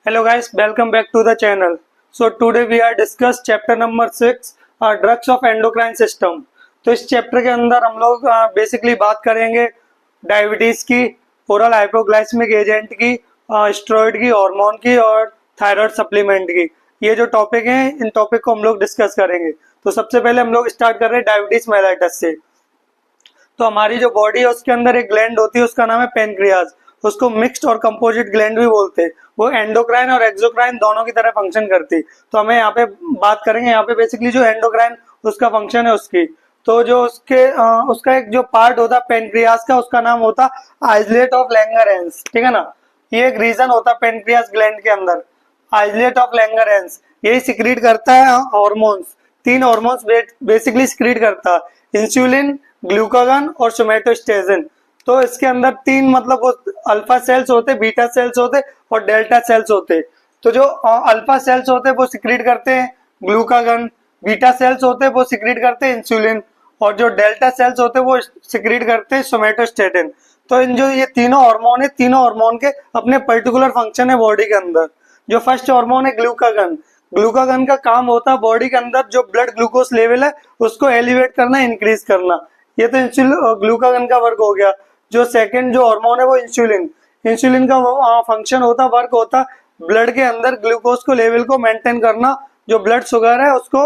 Hello guys, welcome back to the channel. So today we are discuss chapter number 6 drugs of endocrine system. तो इस chapter के अंदर हम लोग basically बात करेंगे डायबिटीज की, ओरल हाइपोग्लाइसेमिक एजेंट की, स्टेरॉइड की, हार्मोन की और थायराइड सप्लीमेंट की। ये जो टॉपिक हैं इन टॉपिक को हम लोग डिस्कस करेंगे। तो सबसे पहले हम लोग स्टार्ट कर रहे हैं डायबिटीज मेलाइटस से। तो हमारी जो बॉडी है उसके अंदर एक ग्लैंड होती है, उसका नाम है पेनक्रियाज। उसको मिक्स्ड और कंपोजिट ग्लैंड भी बोलते हैं। वो एंडोक्राइन और एक्सोक्राइन दोनों की तरह फंक्शन करती है। तो हमें यहाँ पे बात करेंगे यहाँ पे बेसिकली जो एंडोक्राइन उसका फंक्शन है उसकी। तो जो उसका एक जो पार्ट होता है पेनक्रियाज का, उसका नाम होता आइसलेट ऑफ लैंगरहैंस। ठीक है ना, ये एक रीजन होता है पेनक्रियाज ग्लैंड के अंदर, आइसलेट ऑफ लैंगरहैंस। यही सिक्रीट करता है हॉर्मोन्स, 3 हॉर्मोन्स बेसिकली सिक्रीट करता है, इंसुलिन, ग्लूकागन और सोमेटोस्टेजिन। तो इसके अंदर 3 मतलब वो अल्फा सेल्स होते, बीटा सेल्स होते और डेल्टा सेल्स होते। तो जो अल्फा सेल्स होते वो सिक्रीट करते हैं ग्लूकागन, बीटा सेल्स होते वो सिक्रीट करते हैं इंसुलिन और जो डेल्टा सेल्स होते वो सिक्रीट करते हैं सोमेटोस्टेटिन। तो इन जो ये तीनों हार्मोन है, तीनों हार्मोन के अपने पर्टिकुलर फंक्शन है बॉडी के अंदर। जो फर्स्ट हार्मोन है ग्लूकागन, ग्लूकागन का काम होता है बॉडी के अंदर जो ब्लड ग्लूकोज लेवल है उसको एलिवेट करना, इंक्रीज करना। ये तो ग्लूकागन का वर्क हो गया। जो सेकंड जो हार्मोन है वो इंसुलिन, इंसुलिन का फंक्शन होता, वर्क होता ब्लड के अंदर ग्लूकोज को लेवल को मेंटेन करना। जो ब्लड शुगर है उसको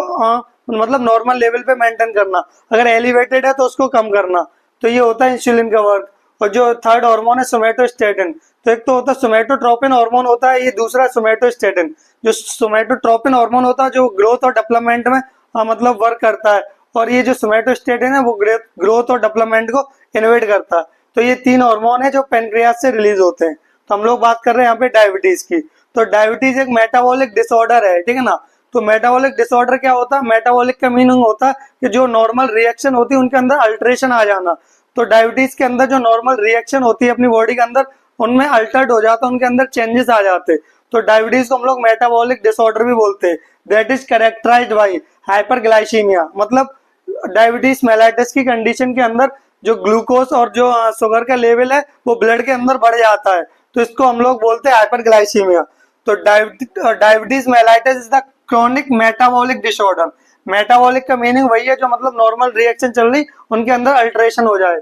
मतलब नॉर्मल लेवल पे मेंटेन करना, अगर एलिवेटेड है तो उसको कम करना। तो ये होता है इंसुलिन का वर्क। और जो थर्ड हार्मोन है सोमेटोस्टेटिन, तो एक तो होता है सोमेटोट्रोपिन हार्मोन होता है, ये दूसरा सोमेटोस्टेटिन। जो सोमेटोट्रोपिन हार्मोन होता है जो ग्रोथ और डेवलपमेंट में मतलब वर्क करता है, और ये जो सोमेटोस्टेटिन है वो ग्रोथ और डेवलपमेंट को इनहिबिट करता है। तो ये 3 हार्मोन है जो पेनक्रियाज से रिलीज होते हैं। तो हम लोग बात कर रहे हैं यहाँ पे डायबिटीज की। तो डायबिटीज एक मेटाबॉलिक डिसऑर्डर है, ठीक है ना। तो मेटाबॉलिक डिसऑर्डर क्या होता है? मेटाबॉलिक का मीनिंग होता है कि जो नॉर्मल रिएक्शन होती है उनके अंदर अल्टरेशन आ जाना। तो डायबिटीज के अंदर जो नॉर्मल रिएक्शन होती है अपनी बॉडी के अंदर, उनमें अल्टर्ड हो जाता है, उनके अंदर चेंजेस आ जाते हैं। तो डायबिटीज को हम लोग मेटाबॉलिक डिसऑर्डर भी बोलते हैं। That is characterized by hyperglycaemia. मतलब डायबिटीज मेलाइटस की कंडीशन के अंदर जो ग्लूकोज और जो शुगर का लेवल है वो ब्लड के अंदर बढ़ जाता है, तो इसको हम लोग बोलते हैं हाइपरग्लाइसीमिया। तो diabetes mellitus is the chronic metabolic disorder. Metabolic का मीनिंग वही है जो मतलब नॉर्मल रिएक्शन चल रही उनके अंदर अल्टरेशन हो जाए।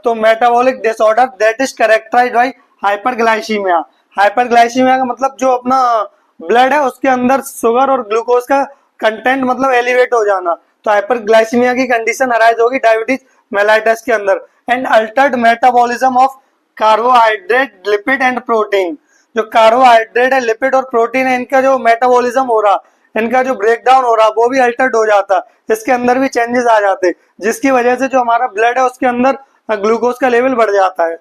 तो metabolic disorder that is characterized by hyperglycaemia. Hyperglycaemia का मतलब जो अपना ब्लड है उसके अंदर शुगर और ग्लूकोज का कंटेंट मतलब एलिवेट हो जाना। तो हाइपरग्लाइसीमिया की कंडीशन अराइज होगी डायबिटीज मेलाइटस के अंदर। And Altered metabolism of carbohydrate, lipid and protein. जो कार्बोहाइड्रेट है, लिपिड और प्रोटीन है, इनका जो मेटाबॉलिज्म हो रहा, इनका जो ब्रेकडाउन हो रहा वो भी अल्टर्ड हो जाता, इसके अंदर भी चेंजेस आ जाते, जिसकी वजह से जो हमारा ब्लड है उसके अंदर ग्लूकोज का लेवल बढ़ जाता है।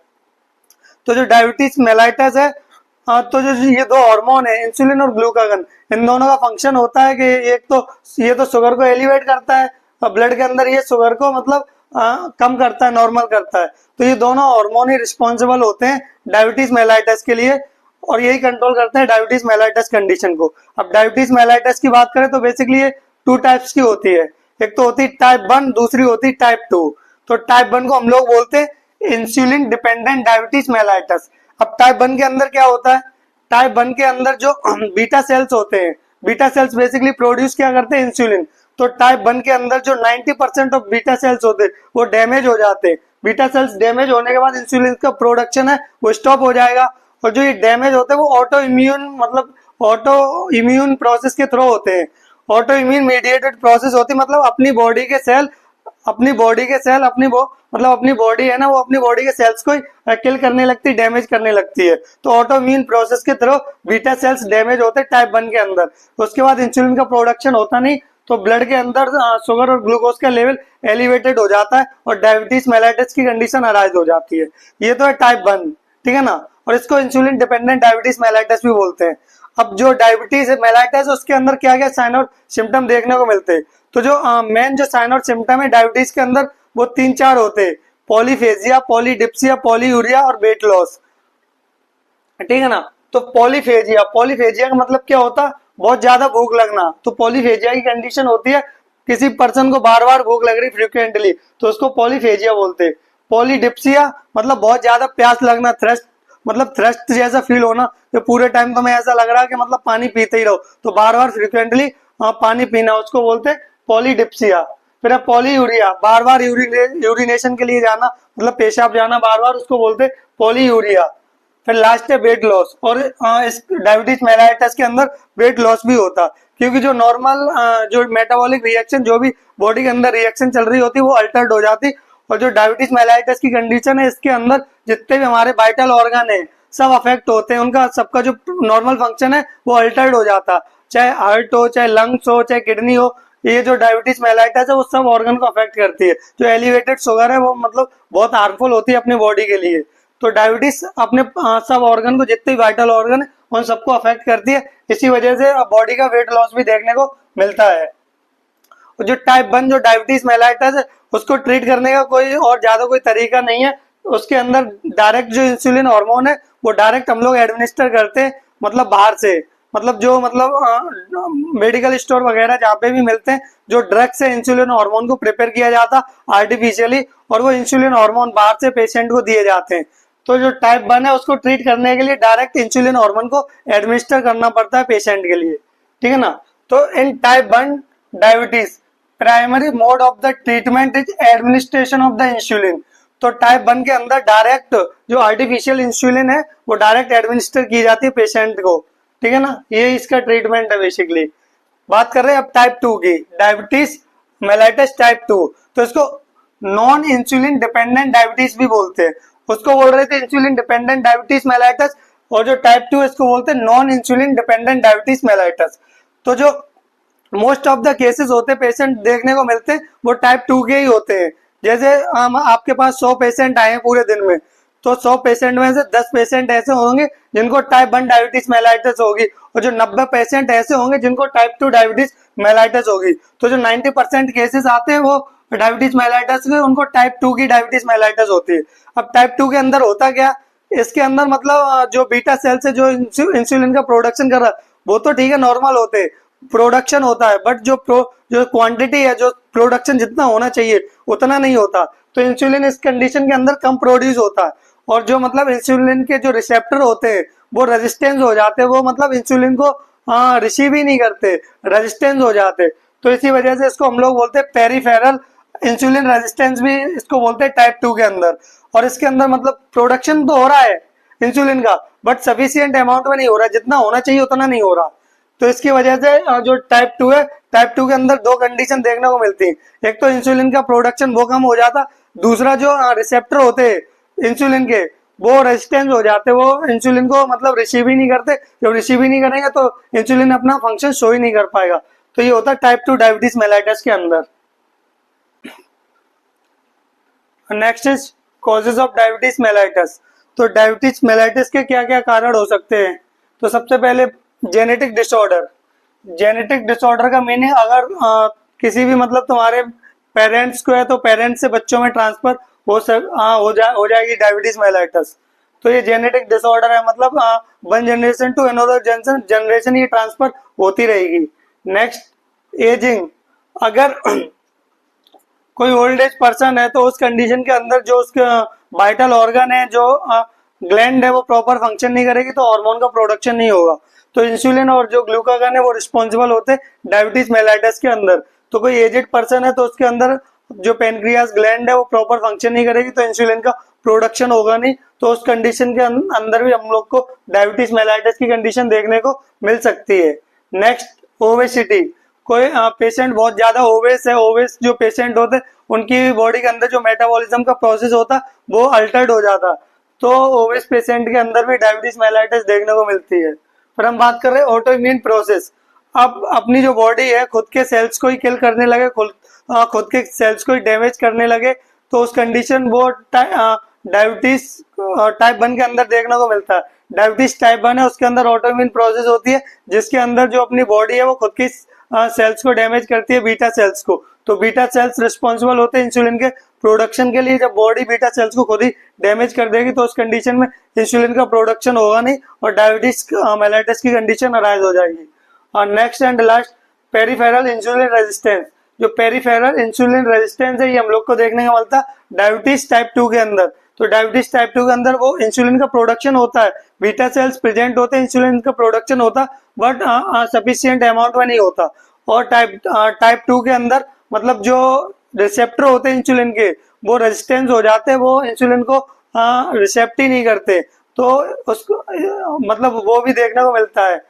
तो जो डायबिटीज मेलाइटस है, तो जो ये 2 हार्मोन है इंसुलिन और ग्लूकागन, इन दोनों का फंक्शन होता है कि एक तो ये तो शुगर को एलिवेट करता है और ब्लड के अंदर ये शुगर को मतलब कम करता है, नॉर्मल करता है। तो ये दोनों हार्मोन ही रिस्पॉन्सिबल होते हैं डायबिटीज मेलाइटस के लिए, और यही कंट्रोल करते हैं डायबिटीज मेलाइटस कंडीशन को। अब डायबिटीज मेलाइटस की बात करें तो बेसिकली ये 2 टाइप्स की होती है। एक तो होती है टाइप 1, दूसरी होती है टाइप 2। तो टाइप 1 को हम लोग बोलते हैं इंसुलिन डिपेंडेंट डायबिटीज मेलाइटस। अब टाइप 1 के अंदर क्या होता है? टाइप 1 के अंदर जो बीटा सेल्स होते हैं, बीटा सेल्स बेसिकली प्रोड्यूस क्या करते हैं? इंसुलिन। तो टाइप 1 के अंदर जो 90% ऑफ बीटा सेल्स होते हैं वो डैमेज हो जाते हैं। बीटा सेल्स डैमेज होने के बाद इंसुलिन का प्रोडक्शन है वो स्टॉप हो जाएगा, और जो ये डैमेज होते हैं वो ऑटो इम्यून प्रोसेस के थ्रू होते हैं। ऑटो इम्यून मीडिएटेड प्रोसेस होती है, मतलब अपनी बॉडी के सेल अपनी बॉडी है ना, वो अपनी बॉडी के सेल्स को किल करने लगती है, डैमेज करने लगती है। तो ऑटो इम्यून प्रोसेस के थ्रू बीटा सेल्स डैमेज होते हैं टाइप 1 के अंदर। उसके बाद इंसुलिन का प्रोडक्शन होता नहीं, तो ब्लड के अंदर शुगर और ग्लूकोज का लेवल एलिवेटेड हो जाता है और डायबिटीज मेलाइटस की कंडीशन अराइज हो जाती है। ये तो है टाइप 1, ठीक है ना। और इसको इंसुलिन डिपेंडेंट डायबिटीज मेलाइटस भी बोलते हैं। अब जो डायबिटीज मेलाइटस उसके अंदर क्या क्या साइन और सिम्टम देखने को मिलते हैं? तो जो मेन जो साइन और सिम्टम है डायबिटीज के अंदर वो 3-4 होते हैं, पॉलीफेजिया, पॉलीडिप्सिया, पॉलीयूरिया और वेट लॉस, ठीक है ना। तो पॉलीफेजिया का मतलब क्या होता? बहुत ज्यादा भूख लगना। तो पॉलीफेजिया की कंडीशन होती है किसी पर्सन को बार बार भूख लग रही फ्रिक्वेंटली, तो उसको पॉलीफेजिया बोलते हैं। पॉलीडिप्सिया मतलब बहुत ज्यादा प्यास लगना, थ्रस्ट मतलब थ्रस्ट जैसा फील होना, तो पूरे टाइम तुम्हें ऐसा लग रहा है कि मतलब पानी पीते ही रहो, तो बार बार फ्रिक्वेंटली पानी पीना, उसको बोलते हैं पॉलीडिप्सिया। फिर है पॉलीयूरिया, बार बार यूरिनेशन के लिए जाना, मतलब पेशाब जाना बार बार, उसको बोलते हैं पॉलीयूरिया। फिर लास्ट है वेट लॉस, और इस डायबिटीज मेलाइटस के अंदर वेट लॉस भी होता, क्योंकि जो नॉर्मल जो मेटाबॉलिक रिएक्शन, जो भी बॉडी के अंदर रिएक्शन चल रही होती है, वो अल्टर्ड हो जाती। और जो डायबिटीज मेलाइटस की कंडीशन है, इसके अंदर जितने भी हमारे वाइटल ऑर्गन है सब अफेक्ट होते हैं, उनका सबका जो नॉर्मल फंक्शन है वो अल्टर्ड हो जाता, चाहे हार्ट हो, चाहे लंग्स हो, चाहे किडनी हो। ये जो डायबिटीज मेलाइटस है वो सब ऑर्गन को अफेक्ट करती है। जो एलिवेटेड शुगर है वो मतलब बहुत हार्मफुल होती है अपनी बॉडी के लिए। तो डायबिटीज अपने सब ऑर्गन को, जितने वाइटल ऑर्गन है उन सबको अफेक्ट करती है। इसी वजह से बॉडी का वेट लॉस भी देखने को मिलता है। जो टाइप 1 जो डायबिटीज मेलाइटस है, उसको ट्रीट करने का कोई और ज्यादा कोई तरीका नहीं है। उसके अंदर डायरेक्ट जो इंसुलिन हार्मोन है वो डायरेक्ट हम लोग एडमिनिस्टर करते हैं, मतलब बाहर से, मतलब जो मतलब मेडिकल स्टोर वगैरह जहाँ पे भी मिलते हैं, जो ड्रग्स है इंसुलिन हार्मोन को प्रिपेयर किया जाता आर्टिफिशियली, और वो इंसुलिन हार्मोन बाहर से पेशेंट को दिए जाते हैं। तो जो टाइप 1 है उसको ट्रीट करने के लिए डायरेक्ट इंसुलिन हार्मोन को एडमिनिस्टर करना पड़ता है पेशेंट के लिए, ठीक है ना। तो in type 1 diabetes primary mode of the treatment is administration of the insulin. तो टाइप 1 के अंदर डायरेक्ट जो आर्टिफिशियल इंसुलिन है वो डायरेक्ट एडमिनिस्टर की जाती है पेशेंट को, ठीक है ना। ये इसका ट्रीटमेंट है बेसिकली। बात कर रहे हैं अब टाइप 2 की, डायबिटीज मेलाइटस टाइप 2। तो इसको नॉन इंसुलिन डिपेंडेंट डायबिटीज भी बोलते हैं। उसको बोल रहे थे इंसुलिन डिपेंडेंट डायबिटीज मेलाइटस, और जो टाइप 2 इसको बोलते हैं non insulin dependent diabetes mellitus. तो जो मोस्ट ऑफ द केसेस होते हैं पेशेंट देखने को मिलते हैं वो टाइप 2 के ही होते हैं। जैसे आपके पास 100 पेशेंट आए हैं पूरे दिन में, तो 100 पेशेंट में से 10 पेशेंट ऐसे होंगे जिनको टाइप 1 डायबिटीज मेलाइटस होगी, और जो 90 पेशेंट ऐसे होंगे जिनको टाइप 2 डायबिटीज मेलाइटस होगी। तो जो 90% केसेस आते हैं वो डायबिटीज मेलाइटस के, उनको टाइप 2 की डायबिटीज मेलाइटस होती है। अब टाइप 2 के अंदर होता क्या, इसके अंदर मतलब जो बीटा सेल से जो इंसुलिन का प्रोडक्शन कर रहा है वो तो ठीक है, नॉर्मल होते हैं, प्रोडक्शन होता है, बट जो क्वांटिटी है, जो प्रोडक्शन जितना होना चाहिए उतना नहीं होता। तो इंसुलिन इस कंडीशन के अंदर कम प्रोड्यूस होता है, और जो मतलब इंसुलिन के जो रिसेप्टर होते हैं वो रेजिस्टेंस हो जाते हैं, वो मतलब इंसुलिन को रिसीव ही नहीं करते, रेजिस्टेंस हो जाते। तो इसी वजह से इसको हम लोग बोलते हैं पेरीफेरल इंसुलिन रेजिस्टेंस भी इसको बोलते हैं टाइप 2 के अंदर। और इसके अंदर मतलब प्रोडक्शन तो हो रहा है इंसुलिन का, बट सफिशियंट अमाउंट में नहीं हो रहा, जितना होना चाहिए उतना नहीं हो रहा। तो इसकी वजह से जो टाइप 2 है, टाइप 2 के अंदर दो कंडीशन देखने को मिलती है। एक तो इंसुलिन का प्रोडक्शन वो कम हो जाता, दूसरा जो रिसेप्टर होते हैं इंसुलिन के वो रेजिस्टेंस हो जाते, वो इंसुलिन को मतलब रिसीव ही नहीं करते। जब रिसीव ही नहीं करेंगे तो इंसुलिन अपना फंक्शन शो ही नहीं कर पाएगा। तो ये होता है टाइप 2 डायबिटीज मेलाइटस के अंदर। Next is causes of diabetes mellitus. तो डायबिटीज मेलाइटस के क्या क्या कारण हो सकते हैं। तो सबसे पहले जेनेटिक डिसऑर्डर। जेनेटिक डिसऑर्डर का मीनिंग अगर किसी भी मतलब तुम्हारे पेरेंट्स को है तो पेरेंट्स से बच्चों में ट्रांसफर हो जाएगी डायबिटीज मेलाइटस। तो ये जेनेटिक डिसऑर्डर है, मतलब one generation to another generation ये ट्रांसफर होती रहेगी। Next ageing. अगर कोई ओल्ड एज पर्सन है तो उस कंडीशन के अंदर जो उसका वाइटल ऑर्गन है, जो ग्लैंड है, वो प्रॉपर फंक्शन नहीं करेगी तो हार्मोन का प्रोडक्शन नहीं होगा। तो इंसुलिन और जो ग्लूकागन है वो रिस्पॉन्सिबल होते हैं डायबिटीज मेलाइटस के अंदर। तो कोई एजेड पर्सन है तो उसके अंदर जो पेनक्रियास ग्लैंड है वो प्रॉपर फंक्शन नहीं करेगी तो इंसुलिन का प्रोडक्शन होगा नहीं। तो उस कंडीशन के अंदर भी हम लोग को डायबिटीज मेलाइटस की कंडीशन देखने को मिल सकती है। Next obesity. कोई पेशेंट बहुत ज्यादा ओवेस है, ओवेस जो पेशेंट होते उनकी बॉडी के अंदर जो मेटाबॉलिज्म का प्रोसेस होता वो अल्टर्ड हो जाता, तो ओवेस पेशेंट के अंदर भी डायबिटीज मेलाइटस देखने को मिलती है। फिर हम बात कर रहे हैं ऑटो इम्यून प्रोसेस। अब अपनी जो बॉडी है खुद के सेल्स को ही किल करने लगे, खुद के सेल्स को ही डैमेज करने लगे, तो उस कंडीशन वो डायबिटीज टाइप 1 के अंदर देखने को मिलता है। डायबिटीज टाइप 1 है, उसके अंदर ऑटो इम्यून प्रोसेस होती है जिसके अंदर जो अपनी बॉडी है वो खुद की सेल्स को डैमेज करती है, बीटा सेल्स को। तो बीटा सेल्स रिस्पॉन्सिबल होते हैं इंसुलिन के प्रोडक्शन के लिए। जब बॉडी बीटा सेल्स को खुद ही डैमेज कर देगी तो उस कंडीशन में इंसुलिन का प्रोडक्शन होगा नहीं और डायबिटीज मेलाइटस की कंडीशन अराइज हो जाएगी। और next and last peripheral insulin resistance. जो पेरीफेरल इंसुलिन रेजिस्टेंस है ये हम लोग को देखने को मिलता है डायबिटीज टाइप 2 के अंदर। तो डायबिटीज टाइप 2 के अंदर वो इंसुलिन का प्रोडक्शन होता है, बीटा सेल्स प्रेजेंट होते हैं, इंसुलिन का प्रोडक्शन होता, बट सफिशिएंट अमाउंट में नहीं होता। और टाइप 2 के अंदर मतलब जो रिसेप्टर होते हैं इंसुलिन के, वो रेजिस्टेंस हो जाते हैं, वो इंसुलिन को रिसेप्ट ही नहीं करते, तो उसको मतलब वो भी देखने को मिलता है।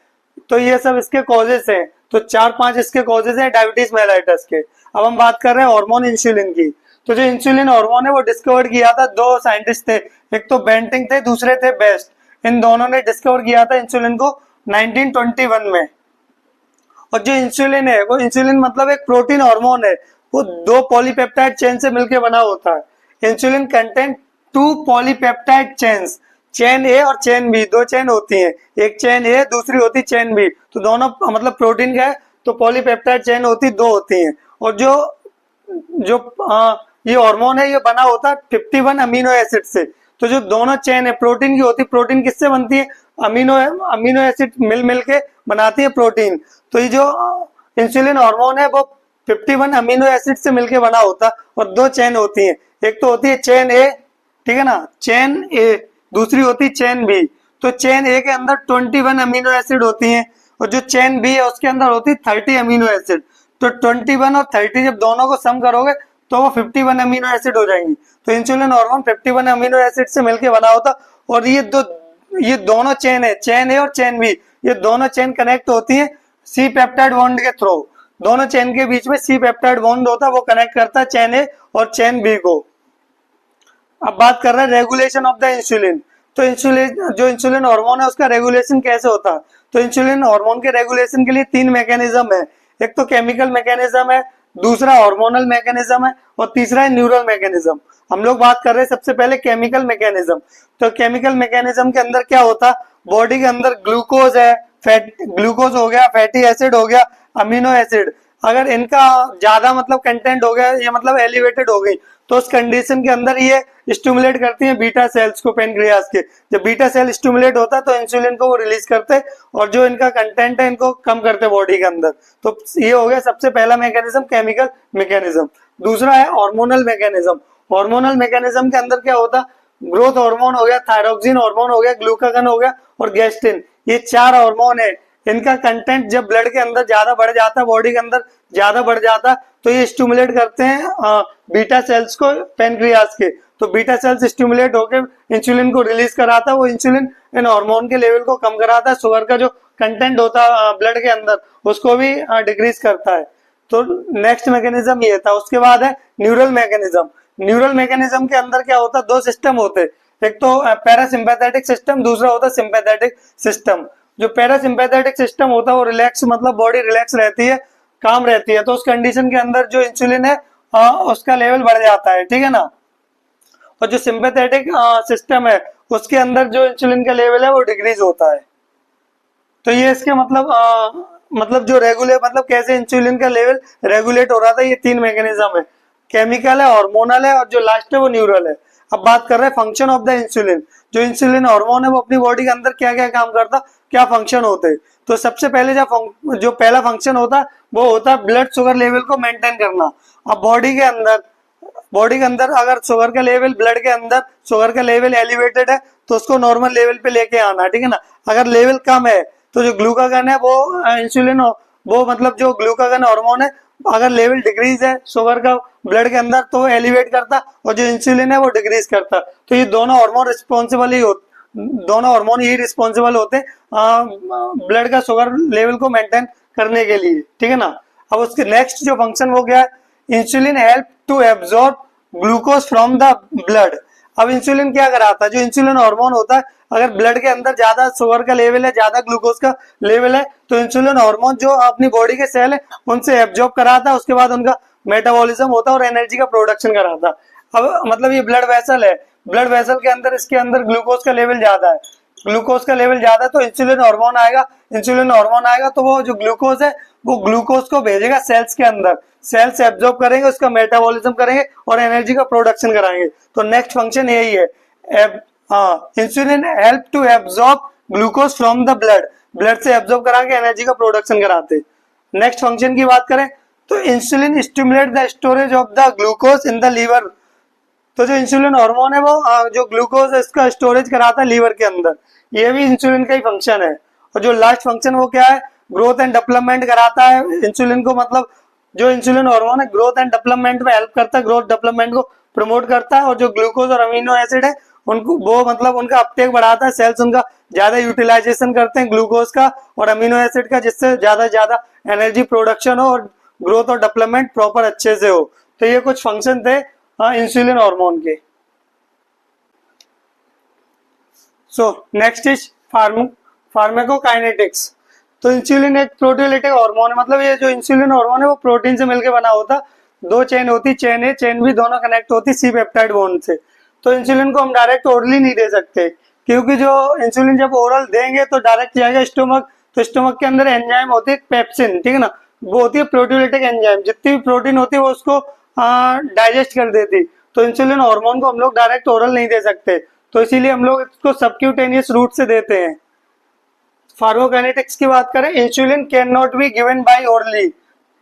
तो ये सब इसके कॉजेस हैं। तो 4-5 इसके कॉजेस हैं डायबिटीज मेलाइटस के। अब हम बात कर रहे हैं हार्मोन इंसुलिन की। तो जो इंसुलिन हार्मोन है वो डिस्कवर किया था, दो साइंटिस्ट थे, एक तो बेंटिंग थे, दूसरे थे बेस्ट। इन दोनों ने डिस्कवर किया था इंसुलिन को 1921 में। और जो इंसुलिन है वो इंसुलिन मतलब एक प्रोटीन हार्मोन है, वो दो पॉलीपेप्टाइड चेन से मिलकर बना होता है। Insulin contain 2 polypeptide chains, chain A और चेन बी, दो चेन होती हैं, एक चेन ए दूसरी होती चेन बी, तो दोनों मतलब प्रोटीन का है, तो पॉलीपेप्टाइड चेन होती दो होती हैं। और जो जो ये हार्मोन है ये बना होता है 51 अमीनो एसिड से। तो जो दोनों चेन है प्रोटीन की होती, प्रोटीन किससे बनती है, अमीनो एसिड मिल के बनाती है प्रोटीन। तो ये जो इंसुलिन हार्मोन है वो 51 अमीनो एसिड से मिलके बना होता, और दो चेन होती है, एक तो होती है चेन ए, ठीक है ना, चेन ए, दूसरी होती है चेन बी। तो चेन ए के अंदर 21 अमीनो एसिड होती हैं, और जो चेन बी है उसके अंदर होती है 30 अमीनो एसिड। तो 21 और 30 जब दोनों को सम करोगे तो वो 51 अमीनो एसिड हो जाएंगी। तो इंसुलिन हार्मोन 51 अमीनो एसिड से मिलके बना होता, और ये दोनों चेन है, चेन ए और चेन बी, ये दोनों चेन कनेक्ट होती है सी पेप्टाइड बॉन्ड के थ्रू। दोनों चेन के बीच में सी पेप्टाइड बॉन्ड होता है, वो कनेक्ट करता है चेन ए और चेन बी को। अब बात कर रहे हैं रेगुलेशन ऑफ द इंसुलिन। तो इंसुलिन हार्मोन है उसका रेगुलेशन कैसे होता है। तो इंसुलिन हार्मोन के रेगुलेशन के लिए 3 मैकेनिज्म है, एक तो केमिकल मैकेनिज्म है, दूसरा हार्मोनल मैकेनिज्म है, और तीसरा है न्यूरल मैकेनिज्म। हम लोग बात कर रहे हैं सबसे पहले केमिकल मैकेनिज्म। तो केमिकल मैकेनिज्म के अंदर क्या होता, बॉडी के अंदर ग्लूकोज है, ग्लूकोज हो गया, फैटी एसिड हो गया, अमीनो एसिड, अगर इनका ज्यादा मतलब कंटेंट हो गया, ये मतलब एलिवेटेड हो गई, तो उस कंडीशन के अंदर ये स्टिमुलेट करती है बीटा सेल्स को, पेनक्रियास के। जब बीटा सेल स्टिमुलेट होता है तो इंसुलिन को वो रिलीज करते हैं, और जो इनका कंटेंट है इनको कम करते हैं बॉडी के अंदर। तो ये हो गया सबसे पहला मैकेनिज्म, केमिकल मैकेनिज्म। दूसरा है हार्मोनल मैकेनिज्म। हार्मोनल मैकेनिज्म के अंदर क्या होता, ग्रोथ हार्मोन हो गया, थायरोक्सिन हार्मोन हो गया, ग्लूकागन हो गया और गेस्टिन, ये 4 हार्मोन है। इनका कंटेंट जब ब्लड के अंदर ज्यादा बढ़ जाता है, बॉडी के अंदर ज्यादा बढ़ जाता है, तो ये स्टिमुलेट करते हैं बीटा सेल्स को, पेनक्रियास के। तो बीटा सेल्स स्टिमुलेट होकर इंसुलिन को रिलीज कराता है, वो इंसुलिन इन हार्मोन के लेवल को कम कराता है, शुगर का जो कंटेंट होता है ब्लड के अंदर उसको भी डिक्रीज करता है। तो नेक्स्ट मैकेनिज्म ये था। उसके बाद है न्यूरल मैकेनिज्म। न्यूरल मैकेनिज्म के अंदर क्या होता है, दो सिस्टम होते, एक तो पैरासिम्पैथेटिक सिस्टम, दूसरा होता है सिंपैथेटिक सिस्टम। जो पैरासिम्पैथेटिक सिस्टम होता है वो रिलैक्स, मतलब बॉडी रिलैक्स रहती है, काम रहती है, तो उस कंडीशन के अंदर जो इंसुलिन है उसका लेवल बढ़ जाता है, ठीक है ना। और जो सिंपैथेटिक सिस्टम है उसके अंदर जो इंसुलिन का लेवल है वो डिक्रीज होता है। तो ये इसके मतलब जो रेगुलेट, मतलब कैसे इंसुलिन का लेवल रेगुलेट हो रहा था, ये 3 मैकेनिज्म है, केमिकल है, हार्मोनल है, और जो लास्ट है वो न्यूरल है। अब बात कर रहे हैं फंक्शन ऑफ द इंसुलिन। जो इंसुलिन हार्मोन है वो अपनी बॉडी के अंदर क्या क्या काम करता, क्या फंक्शन होते हैं। तो सबसे पहले जो पहला फंक्शन होता है वो होता है ब्लड शुगर लेवल को मेंटेन करना। अब बॉडी के अंदर अगर शुगर का लेवल, ब्लड के अंदर शुगर का लेवल एलिवेटेड है तो उसको नॉर्मल लेवल पे लेके आना, ठीक है ना। अगर लेवल कम है तो जो ग्लूकागन है वो इंसुलिन, वो मतलब जो ग्लूकागन हार्मोन है, अगर लेवल डिक्रीज है शुगर का ब्लड के अंदर तो एलिवेट करता, और जो इंसुलिन है वो डिक्रीज करता। तो ये दोनों हार्मोन ही रिस्पॉन्सिबल होते ब्लड का शुगर लेवल को मेंटेन करने के लिए, ठीक है ना। अब उसके नेक्स्ट जो फंक्शन वो क्या है, insulin help to absorb glucose from the blood. अब इंसुलिन क्या कराता है, जो इंसुलिन हार्मोन होता है, अगर ब्लड के अंदर ज्यादा शुगर का लेवल है, ज्यादा ग्लूकोज का लेवल है, तो इंसुलिन हार्मोन जो अपनी बॉडी के सेल है उनसे एब्जॉर्ब कराता है, उसके बाद उनका मेटाबॉलिज्म होता है और एनर्जी का प्रोडक्शन कराता है। अब मतलब ये ब्लड वेसल है, ब्लड वेसल के अंदर, इसके अंदर ग्लूकोज का लेवल ज्यादा है, ग्लूकोज का लेवल ज्यादा है तो इंसुलिन हार्मोन आएगा, तो वो जो ग्लूकोज है वो ग्लूकोज को भेजेगा सेल्स के अंदर, सेल्स एब्जॉर्ब करेंगे, उसका मेटाबॉलिज्म करेंगे और एनर्जी का प्रोडक्शन कराएंगे। तो नेक्स्ट फंक्शन यही है, insulin help to absorb glucose from the blood से एब्जॉर्ब करा के एनर्जी का प्रोडक्शन कराते। नेक्स्ट फंक्शन की बात करें तो insulin stimulate the storage of the glucose in the liver. तो जो इंसुलिन हार्मोन है वो जो ग्लूकोज है इसका स्टोरेज कराता है लीवर के अंदर, ये भी इंसुलिन का ही फंक्शन है। और जो लास्ट फंक्शन वो क्या है, ग्रोथ एंड डेवलपमेंट कराता है इंसुलिन को, मतलब जो इंसुलिन हार्मोन है ग्रोथ एंड डेवलपमेंट में हेल्प करता है, ग्रोथ डेवलपमेंट को प्रमोट करता है। और जो ग्लूकोज और अमीनो एसिड है उनको वो मतलब उनका अपटेक बढ़ाता है, सेल्स उनका ज्यादा यूटिलाइजेशन करते हैं ग्लूकोज का और अमीनो एसिड का, जिससे ज्यादा एनर्जी प्रोडक्शन हो और ग्रोथ और डेवलपमेंट प्रॉपर अच्छे से हो। तो ये कुछ फंक्शन थे इंसुलिन हार्मोन के। So next is pharmacokinetics. तो इंसुलिन एक प्रोटीओलिटिक हार्मोन है, मतलब ये जो इंसुलिन हार्मोन है वो प्रोटीन से मिलकर बना होता, दो चेन होती, चेन ए चेन बी दोनों कनेक्ट होती सी पेप्टाइड बॉन्ड से। तो इंसुलिन को हम डायरेक्ट ओरली नहीं दे सकते, क्योंकि जो इंसुलिन जब ओरल देंगे तो डायरेक्ट जाएगा स्टोमक, तो स्टोमक के अंदर एंजाइम होती है पेप्सिन, ठीक है ना, वो होती है प्रोटीओलिटिक एंजाइम, जितनी भी प्रोटीन होती है वो उसको डाइजेस्ट कर देती। तो इंसुलिन हार्मोन को हम लोग डायरेक्ट ओरल नहीं दे सकते, तो इसीलिए हम लोग इसको सबक्यूटेनियस रूट से देते हैं। फार्माकोकाइनेटिक्स की बात करें, insulin can not be given by orally,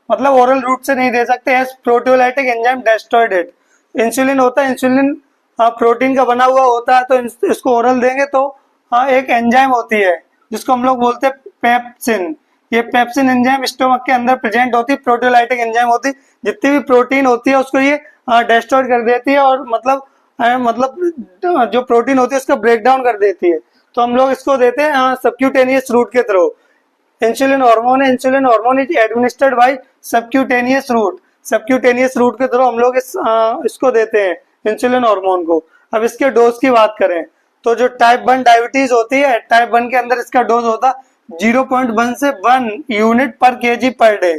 मतलब ओरल रूट से नहीं दे सकते, as proteolytic enzyme destroyed it. Insulin होता है, इंसुलिन प्रोटीन का बना हुआ होता है, तो इसको ओरल देंगे तो एक एंजाइम होती है जिसको हम लोग बोलते हैं पेप्सिन। ये पेप्सिन एंजाइम स्टोमक के अंदर प्रेजेंट होती है, प्रोटीओलाइटिक एंजाइम होती है, जितनी भी प्रोटीन होती है उसको ये डिस्ट्रॉय कर देती है और मतलब जो प्रोटीन होती है उसका ब्रेक डाउन कर देती है। तो हम लोग इसको देते हैं सबक्यूटेनियस रूट के थ्रू। इंसुलिन हार्मोन है, insulin hormone is administered by subcutaneous route, subcutaneous route के थ्रू हम लोग इसको देते हैं इंसुलिन हार्मोन को। अब इसके डोज की बात करें तो जो टाइप 1 डायबिटीज होती है, टाइप 1 के अंदर इसका डोज होता 0.1 से 1 यूनिट पर केजी पर डे।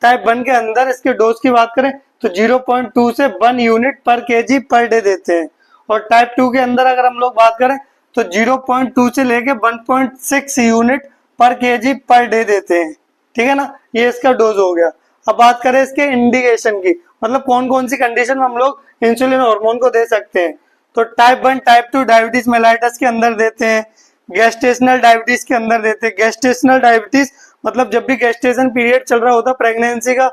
टाइप 1 के अंदर इसके डोज की बात करें तो 0.2 से 1 यूनिट पर केजी पर डे देते हैं। और टाइप 2 के अंदर अगर हम लोग बात करें तो 0.2 से लेके 1.6 यूनिट पर केजी पर डे देते हैं, ठीक है ना, ये इसका डोज हो गया। अब बात करें इसके इंडिकेशन की, मतलब कौन कौन सी कंडीशन में हम लोग इंसुलिन हार्मोन को दे सकते हैं। तो टाइप 1 टाइप 2 डायबिटीज मेलाइटस के अंदर देते हैं, गेस्टेशनल डायबिटीज के अंदर देते हैं। गेस्टेशनल डायबिटीज मतलब जब भी गेस्टेशन पीरियड चल रहा होता, प्रेगनेंसी का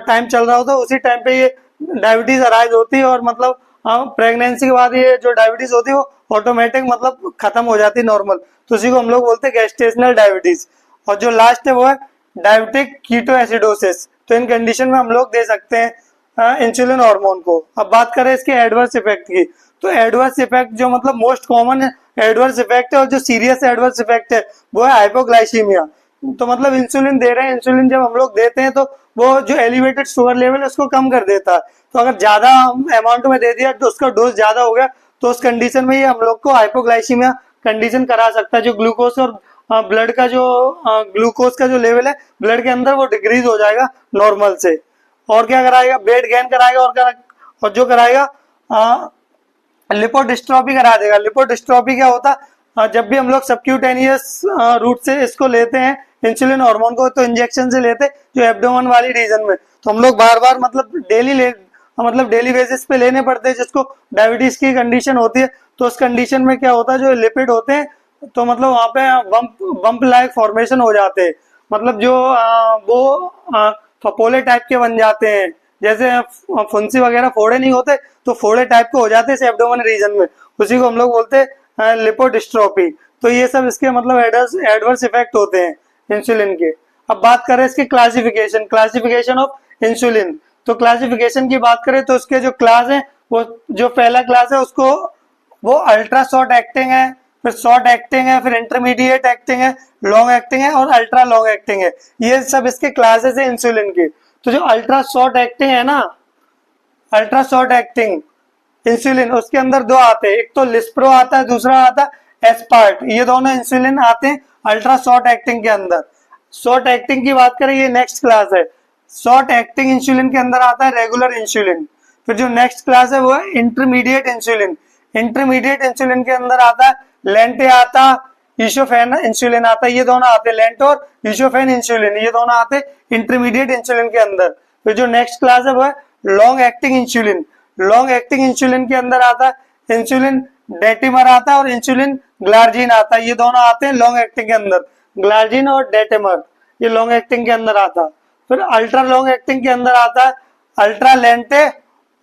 टाइम चल रहा होता, उसी टाइम पे ये डायबिटीज अराइज होती है और मतलब प्रेगनेंसी के बाद ये जो डायबिटीज होती है वो ऑटोमेटिक मतलब खत्म हो जाती है नॉर्मल, तो उसी को हम लोग बोलते हैं गेस्टेशनल डायबिटीज। और जो लास्ट है वो है डायबिटिक कीटोएसिडोसिस। तो इन कंडीशन में हम लोग दे सकते हैं इंसुलिन हार्मोन को। अब बात करें इसके एडवर्स इफेक्ट की, तो एडवर्स इफेक्ट जो मतलब मोस्ट कॉमन एडवर्स इफेक्ट है और जो सीरियस एडवर्स इफेक्ट है वो है हाइपोग्लाइसीमिया। तो मतलब इंसुलिन दे रहे हैं, इंसुलिन जब हम लोग देते हैं तो वो जो एलिवेटेड शुगर लेवल है उसको कम कर देता है। तो अगर ज्यादा अमाउंट में दे दिया तो उसका डोज ज्यादा हो गया, तो उस कंडीशन में ये हम लोग को हाइपोग्लाइसीमिया कंडीशन करा सकता है। जो ग्लूकोज और ब्लड का जो ग्लूकोज का जो लेवल है ब्लड के अंदर वो डिक्रीज हो जाएगा नॉर्मल से। और क्या कराएगा, वेट गेन कराएगा और जो कराएगा लिपोडिस्ट्रोफी करा देगा। लिपोडिस्ट्रोफी क्या होता है, जब भी हम लोग सबक्यूटेनियस रूट से इसको लेते हैं इंसुलिन हार्मोन को, तो इंजेक्शन से लेते जो एब्डोमेन वाली रीजन में, तो हम लोग बार बार मतलब डेली बेसिस पे लेने पड़ते हैं, जिसको डायबिटीज की कंडीशन होती है। तो उस कंडीशन में क्या होता है, जो लिपिड होते हैं तो मतलब वहां पे बम्प लाइक फॉर्मेशन हो जाते हैं, मतलब जो वो फपोले टाइप के बन जाते हैं, जैसे फुंसी वगैरह फोड़े नहीं होते तो फोड़े टाइप के हो जाते हैं एब्डोमेन रीजन में, उसी को हम लोग बोलते हैं लिपोडिस्ट्रोफी। तो ये सब इसके मतलब एडवर्स इफेक्ट होते हैं इंसुलिन के। अब बात करें इसकी क्लासिफिकेशन ऑफ इंसुलिन, तो क्लासिफिकेशन की बात करें तो उसके जो क्लास है, वो जो पहला क्लास है उसको वो अल्ट्रा शॉर्ट एक्टिंग है, फिर शॉर्ट एक्टिंग है, फिर इंटरमीडिएट एक्टिंग है, लॉन्ग एक्टिंग है और अल्ट्रा लॉन्ग एक्टिंग है। ये सब इसके क्लासेस है इंसुलिन की। तो जो अल्ट्रा शॉर्ट एक्टिंग है ना, अल्ट्रा शॉर्ट एक्टिंग इंसुलिन, उसके अंदर दो आते हैं, एक तो लिस्प्रो आता है, दूसरा आता है एस्पार्ट। ये दोनों इंसुलिन आते हैं अल्ट्रा शॉर्ट एक्टिंग के अंदर। शॉर्ट एक्टिंग की बात करें, ये नेक्स्ट क्लास है। शॉर्ट एक्टिंग इंसुलिन के अंदर आता है रेगुलर इंसुलिन। फिर जो नेक्स्ट क्लास है वो है इंटरमीडिएट इंसुलिन। इंटरमीडिएट इंसुलिन के अंदर आता है लेंटे आता, ईशोफेन इंसुलिन आता है, ये दोनों आते हैं, लेंट और ईशोफेन इंसुलिन, ये दोनों आते हैं इंटरमीडिएट इंसुलिन के अंदर। फिर जो नेक्स्ट क्लास है वो है long acting insulin. Long acting insulin के अंदर आता है इंसुलिन डेटिमर आता है और इंसुलिन ग्लार्जिन आता है, ये दोनों आते हैं लॉन्ग एक्टिंग के अंदर, ग्लार्जिन और डेटिमर, ये लॉन्ग एक्टिंग के अंदर आता है। फिर अल्ट्रा लॉन्ग एक्टिंग के अंदर आता है अल्ट्रा लेंटे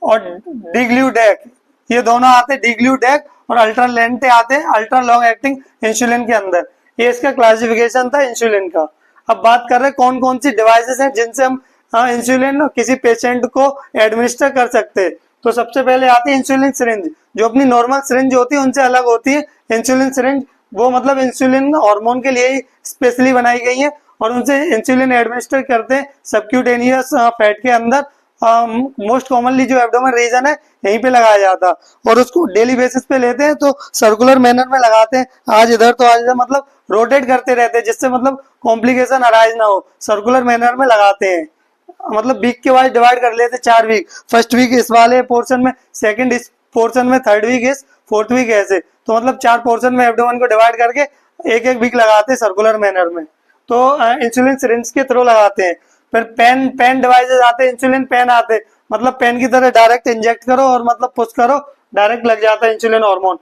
और डिग्ल्यूडेक, ये दोनों आते डिग्लूटैक और अल्ट्रा लेंटे आते हैं अल्ट्रा लॉन्ग एक्टिंग इंसुलिन के अंदर। ये इसका क्लासिफिकेशन था इंसुलिन का। अब बात कर रहे हैं कौन कौन सी डिवाइसेस हैं जिनसे हम इंसुलिन किसी पेशेंट को एडमिनिस्टर कर सकते हैं। तो सबसे पहले आती है इंसुलिन सिरिंज, जो अपनी नॉर्मल सिरिंज होती है उनसे अलग होती है। इंसुलिन सिरिंज वो मतलब इंसुलिन हार्मोन के लिए ही स्पेशली बनाई गई है और उनसे इंसुलिन एडमिनिस्टर करते हैं सबक्यूटेनियस फैट के अंदर। मोस्ट कॉमनली जो एब्डोमेन रीजन है यहीं पे लगाया जाता और उसको डेली बेसिस पे लेते हैं, तो सर्कुलर मैनर में लगाते हैं, आज इधर तो आज इधर, मतलब रोटेट करते रहते हैं जिससे मतलब कॉम्प्लिकेशन अराइज ना हो। सर्कुलर मैनर में लगाते हैं, मतलब वीक के वाइज डिवाइड कर लेते 4 वीक, फर्स्ट वीक इस वाले पोर्शन में, सेकंड इस पोर्शन में, थर्ड वीक इस, फोर्थ वीक ऐसे। तो मतलब 4 पोर्शन में एब्डोमेन को डिवाइड करके एक एक वीक लगाते हैं सर्कुलर मैनर में। तो इंसुलिन सिरिंज के थ्रू लगाते हैं। फिर पेन डिवाइसेस आते हैं, इंसुलिन पेन आते हैं, मतलब पेन की तरह डायरेक्ट इंजेक्ट करो और मतलब पुश करो, डायरेक्ट लग जाता है इंसुलिन हार्मोन।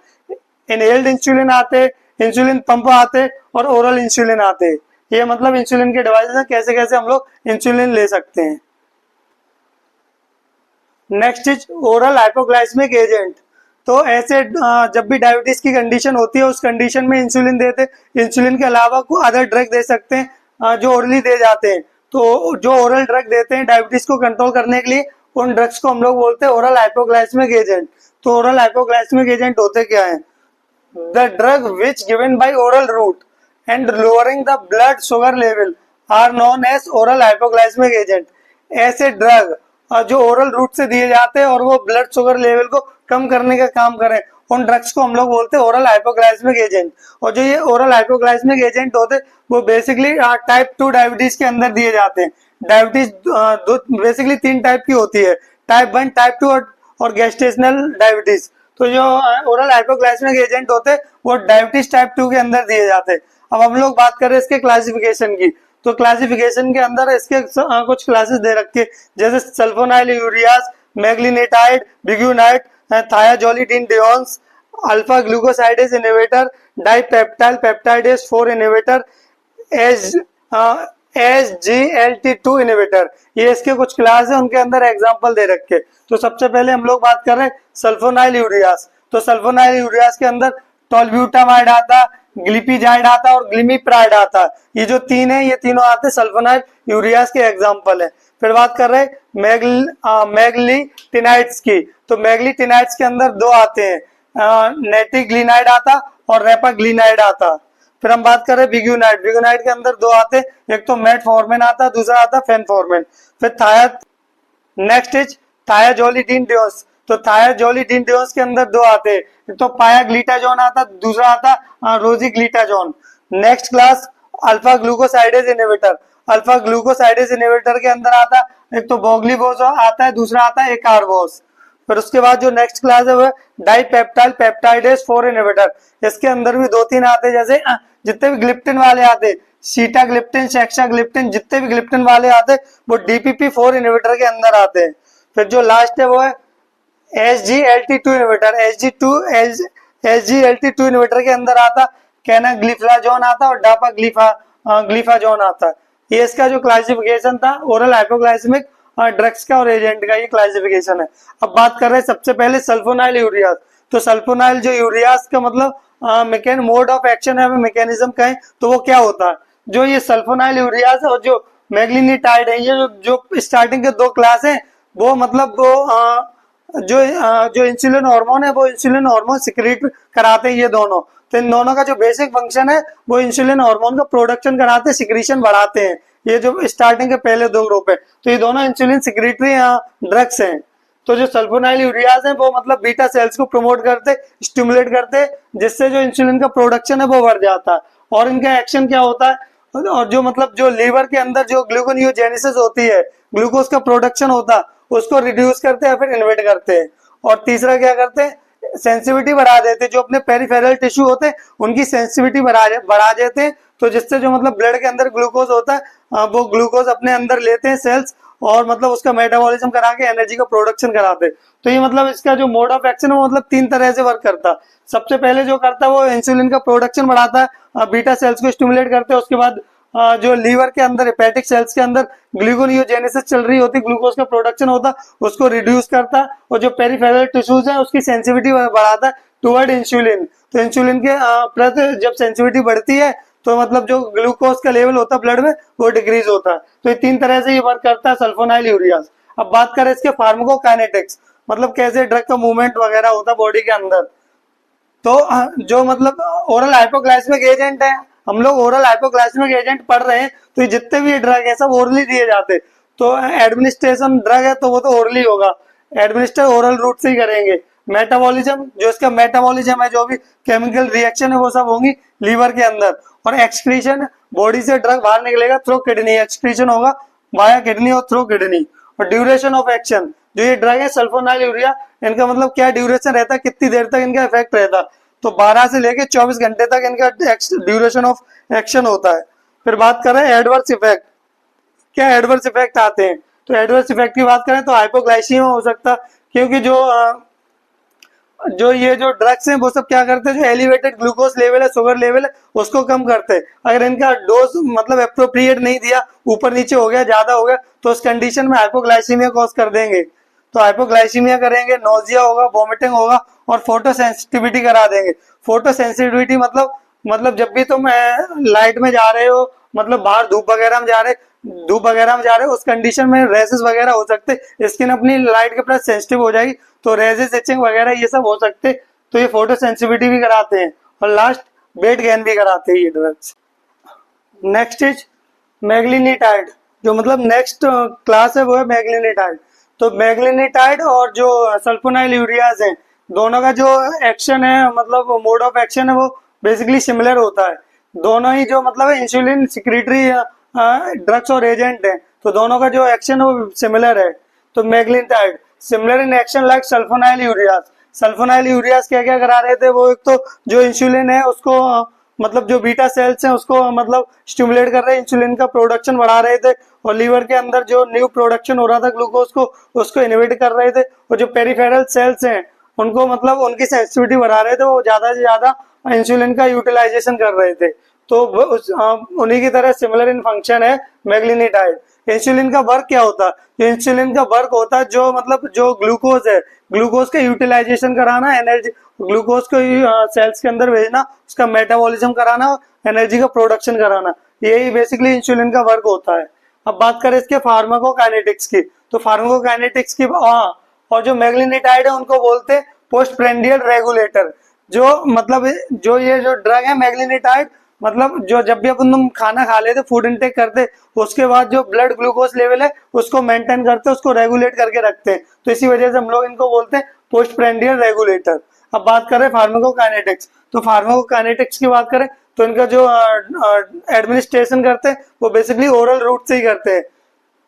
इनहेल्ड इंसुलिन आते, इंसुलिन पंप आते और ओरल इंसुलिन आते। ये मतलब इंसुलिन के डिवाइसेस हैं, कैसे कैसे हम लोग इंसुलिन ले सकते हैं। Next is oral hypoglycaemic agent. तो ऐसे जब भी डायबिटीज की कंडीशन होती है उस कंडीशन में इंसुलिन देते, इंसुलिन के अलावा कोई अदर ड्रग दे सकते हैं जो ओरली दे जाते हैं। तो जो ओरल ड्रग देते हैं डायबिटीज को कंट्रोल करने के लिए, उन ड्रग्स को हम लोग बोलते हैं ओरल हाइपोग्लाइसेमिक एजेंट। तो ओरल हाइपोग्लाइसेमिक एजेंट होते क्या है? The drug which given by oral route and lowering the blood sugar level are known as oral hypoglycaemic agent. ऐसे ड्रग जो ओरल रूट से दिए जाते हैं और वो ब्लड शुगर लेवल को कम करने का काम करें, उन ड्रग्स को हम लोग बोलते हैं ओरल हाइपोग्लाइसेमिक एजेंट। और जो ये ओरल हाइपोग्लाइसेमिक एजेंट होते हैं वो बेसिकली टाइप 2 डायबिटीज के अंदर दिए जाते हैं। डायबिटीज बेसिकली 3 टाइप की होती है, टाइप 1, टाइप 2 और गेस्टेशनल डायबिटीज। तो जो ओरल हाइपोग्लाइसेमिक एजेंट होते हैं वो डायबिटीज टाइप 2 के अंदर दिए जाते हैं। अब हम लोग बात करें इसके क्लासिफिकेशन की, तो क्लासिफिकेशन के अंदर इसके कुछ क्लासेस दे रखे, जैसे सल्फोनाइल यूरियास, मैग्लीनेटाइड, बिग्यूनाइट, thiazolidinediones, alpha glucosidase inhibitor, dipeptidyl peptidase 4 inhibitor, SGLT2 inhibitor. ये इसके कुछ क्लास है, उनके अंदर एग्जांपल दे रखे। तो सबसे पहले हम लोग बात कर रहे हैं सल्फोनाइल यूरियास। तो सल्फोनाइल यूरियास के अंदर टोल्ब्यूटामाइड आता, ग्लिपिजाइड आता और ग्लिमिप्राइड आता। ये जो 3 है, ये तीनों आते सल्फोनाइल यूरियास के एग्जांपल है। फिर बात कर रहे हैं मैग्लीटिनाइड्स की। तो मैग्लीटिनाइड्स के अंदर 2 आते हैं, नेटिग्लिनाइड आता और रेपाग्लिनाइड आता। फिर हम बात कर रहे हैं बिग्यूनाइड। बिग्यूनाइड के अंदर 2 आते, एक तो मेटफॉर्मिन आता, दूसरा आता फेनफॉर्मिन। फिर नेक्स्ट इज thiazolidinediones। तो thiazolidinediones के अंदर 2 आते, एक तो पायाग्लिटाजोन आता, दूसरा आता rosiglitazone. Next class alpha glucosidase inhibitor. Alpha glucosidase inhibitor के अंदर आता, एक तो बोगलीबोस आता है, दूसरा आता है एकार्बोस। फिर उसके बाद जो नेक्स्ट क्लास है वो डाइपेप्टाइल पेप्टाइडेज 4 इनहिबिटर। इसके अंदर भी 2-3 आते, जैसे जितने भी ग्लिप्टिन वाले आते, सीटाग्लिप्टिन, सेक्साग्लिप्टिन, जितने भी ग्लिप्टिन वाले आते वो DPP4 इनहिबिटर के अंदर आते हैं। फिर जो लास्ट है वो है SGLT2 इनहिबिटर। SGLT2 इनहिबिटर के अंदर आता कैनाग्लिफलाजोन आता और डापाग्लिफाजोन आता। ये इसका जो क्लासिफिकेशन था ओरल हाइपोग्लाइसेमिक ड्रग्स का और एजेंट का, ये क्लासिफिकेशन है। अब बात कर रहे हैं सबसे पहले सल्फोनाइल यूरियास। तो सल्फोनाइल जो यूरियास का मतलब मोड ऑफ एक्शन है, मैकेनिज्म कहें तो वो क्या होता है। जो ये सल्फोनाइल यूरियास और जो मैग्लीनेटाइड है, ये जो स्टार्टिंग के 2 क्लास है, वो मतलब वो जो इंसुलिन हार्मोन है वो इंसुलिन हार्मोन सिक्रीट कराते हैं ये दोनों। तो इन दोनों का जो बेसिक फंक्शन है वो इंसुलिन हार्मोन का प्रोडक्शन कराते हैं, सिक्रीशन बढ़ाते हैं। ये जो स्टार्टिंग के पहले 2 ग्रुप है, तो ये दोनों इंसुलिन सिक्रीटरी ड्रग्स हैं। तो जो सल्फोनाइल यूरियास है वो मतलब बीटा सेल्स को प्रमोट करते, स्टिमुलेट करते, जिससे जो इंसुलिन का प्रोडक्शन है वो बढ़ जाता है। और इनका एक्शन क्या होता है, और जो मतलब जो लीवर के अंदर जो ग्लूकोनियोजेनेसिस होती है, ग्लूकोज का प्रोडक्शन होता है, उसको रिड्यूस करते हैं, फिर इन्वेट करते हैं। और तीसरा क्या करते हैं, सेंसिटिविटी बढ़ा देते हैं। जो अपने पेरिफेरल टिश्यू होते हैं उनकी सेंसिटिविटी बढ़ा देते हैं, तो जिससे जो मतलब ब्लड के अंदर ग्लूकोज होता है वो ग्लूकोज अपने अंदर लेते हैं सेल्स, और मतलब उसका मेटाबॉलिज्म करा के एनर्जी का प्रोडक्शन कराते हैं। तो ये मतलब इसका जो मोड ऑफ एक्शन है वो मतलब 3 तरह से वर्क करता है। सबसे पहले जो करता है वो इंसुलिन का प्रोडक्शन बढ़ाता है, बीटा सेल्स को स्टिमुलेट करते हैं, उसके बाद जो लीवर के अंदर हेपेटिक सेल्स के अंदर ग्लूकोनियोजेनेसिस चल रही होती, ग्लूकोज का प्रोडक्शन होता, उसको रिड्यूस करता, और जो पेरिफेरल टिश्यूज है उसकी सेंसिटिविटी बढ़ाता है टुवर्ड इंसुलिन। तो इंसुलिन के प्रति जब सेंसिटिविटी बढ़ती है तो मतलब जो ग्लूकोज का लेवल होता है ब्लड में वो डिक्रीज होता है। तो ये 3 तरह से ये वर्क करता है सल्फोनाइल यूरियाज। अब बात करें इसके फार्माकोकाइनेटिक्स, मतलब कैसे ड्रग का मूवमेंट वगैरह होता है बॉडी के अंदर। तो जो मतलब ओरल हाइपोग्लाइसेमिक एजेंट है, हम लोग ओरल हाइपोग्लाइसेमिक एजेंट पढ़ रहे हैं, तो ये जितने भी ड्रग है सब ओरली दिए जाते। तो एडमिनिस्ट्रेशन ड्रग है तो वो तो ओरली होगा, एडमिनिस्टर ओरल रूट से ही करेंगे। मेटाबॉलिज्म, जो इसका मेटाबॉलिज्म है, जो भी केमिकल रिएक्शन है वो सब होंगी लीवर के अंदर। और एक्सक्रीशन, बॉडी से ड्रग बाहर निकलेगा थ्रू किडनी, एक्सक्रीशन होगा वाया किडनी और थ्रू किडनी। और ड्यूरेशन ऑफ एक्शन, जो ये ड्रग है सल्फोनाइल यूरिया, इनका मतलब क्या ड्यूरेशन रहता है, कितनी देर तक इनका इफेक्ट रहता है, तो 12 से लेके 24 घंटे तक इनका ड्यूरेशन ऑफ एक्शन होता है। फिर बात करें एडवर्स इफेक्ट, क्या एडवर्स इफेक्ट आते हैं, तो एडवर्स इफेक्ट की बात करें तो हाइपोग्लाइसीमिया हो सकता, क्योंकि जो ये जो ड्रग्स हैं वो सब क्या करते हैं, जो एलिवेटेड ग्लूकोज लेवल है, शुगर लेवल है, उसको कम करते हैं। अगर इनका डोज मतलब अप्रोप्रिएट नहीं दिया, ऊपर नीचे हो गया, ज्यादा हो गया, तो उस कंडीशन में हाइपोग्लाइसीमिया कॉज कर देंगे। तो हाइपोग्लाइसीमिया करेंगे, नोजिया होगा, वॉमिटिंग होगा, और फोटो सेंसिटिविटी करा देंगे। फोटो सेंसिटिविटी मतलब जब भी तुम लाइट में जा रहे हो, मतलब बाहर धूप वगैरह में जा रहे हो, उस कंडीशन में रेसेस वगैरह हो सकते, स्किन अपनी लाइट के प्रति सेंसिटिव हो जाएगी, तो रेसेस, इचिंग वगैरह ये सब हो सकते, तो ये फोटो सेंसिटिविटी भी कराते हैं। और लास्ट वेट गेन भी कराते हैं ये ड्रग्स। नेक्स्ट इज मैग्नीटाइड, जो मतलब नेक्स्ट क्लास है वो है मैग्नीटाइड। तो मैग्नीटाइड और जो सल्फोनाइल यूरियाज हैं, दोनों का जो एक्शन है, मतलब मोड ऑफ एक्शन है, वो बेसिकली सिमिलर होता है। दोनों ही जो मतलब इंसुलिन सिक्रीटरी ड्रग्स और एजेंट है, तो दोनों का जो एक्शन है वो सिमिलर है। तो meglitinide similar in action like sulfonylureas यूरियाज। सल्फोनाइल यूरियाज क्या क्या करा रहे थे, वो एक तो जो इंसुलिन है उसको मतलब जो बीटा सेल्स हैं उसको मतलब स्टिमुलेट कर रहे हैं, इंसुलिन का प्रोडक्शन बढ़ा रहे थे, और लीवर के अंदर जो न्यू प्रोडक्शन हो रहा था ग्लूकोज को, उसको इनहिबिट कर रहे थे। और जो पेरिफेरल सेल्स हैं उनको मतलब उनकी सेंसिटिविटी बढ़ा रहे थे, वो ज्यादा से ज्यादा इंसुलिन का यूटिलाइजेशन कर रहे थे। तो उन्हीं की तरह सिमिलर इन फंक्शन है मैग्नीटाइड। इंसुलिन का वर्क क्या होता है, इंसुलिन का वर्क होता है जो मतलब जो ग्लूकोज है, ग्लूकोज का यूटिलाइजेशन कराना, एनर्जी ग्लूकोज को सेल्स के अंदर भेजना, उसका मेटाबॉलिज्म कराना, एनर्जी का प्रोडक्शन कराना, यही बेसिकली इंसुलिन का वर्क होता है। अब बात करें इसके फार्माकोकाइनेटिक्स की, तो फार्माकोकाइनेटिक्स की और जो मैग्नीटाइड है उनको बोलते हैं पोस्ट प्रेंडियल रेगुलेटर। जो मतलब जो ये जो ड्रग है मैग्नीटाइड, मतलब जो जब भी अपन तुम खाना खा लेते, फूड इनटेक करते, उसके बाद जो ब्लड ग्लूकोज लेवल है उसको मेंटेन करते, उसको रेगुलेट करके रखते हैं, तो इसी वजह से हम लोग इनको बोलते हैं पोस्ट प्रेंडियल रेगुलेटर। अब बात करें फार्माकोकाइनेटिक्स, तो फार्माकोकाइनेटिक्स की बात करें तो इनका जो एडमिनिस्ट्रेशन करते हैं वो बेसिकली ओरल रूट से ही करते हैं।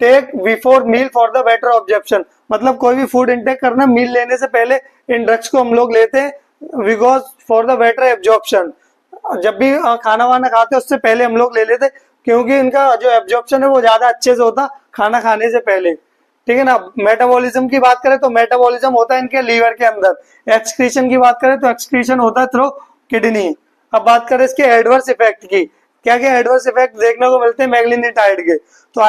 Take before meal for the better absorption, मतलब कोई भी फूड इंटेक करना, मील लेने से पहले इन ड्रग्स को हम लोग लेते हैं, because for the better absorption. जब भी खाना वाना खाते उससे पहले हम लोग ले लेते, क्योंकि इनका जो एब्जॉर्प्शन है वो ज्यादा अच्छे से होता खाना खाने से पहले, ठीक है ना। मेटाबॉलिज्म की बात करें तो मेटाबॉलिज्म होता है इनके लीवर के अंदर। एक्सक्रीशन की बात करें तो एक्सक्रीशन होता है थ्रू किडनी। अब बात करें इसके एडवर्स इफेक्ट की, क्या क्या एडवर्स इफेक्ट देखने को मिलते हैं मैग्नीटाइड के, तो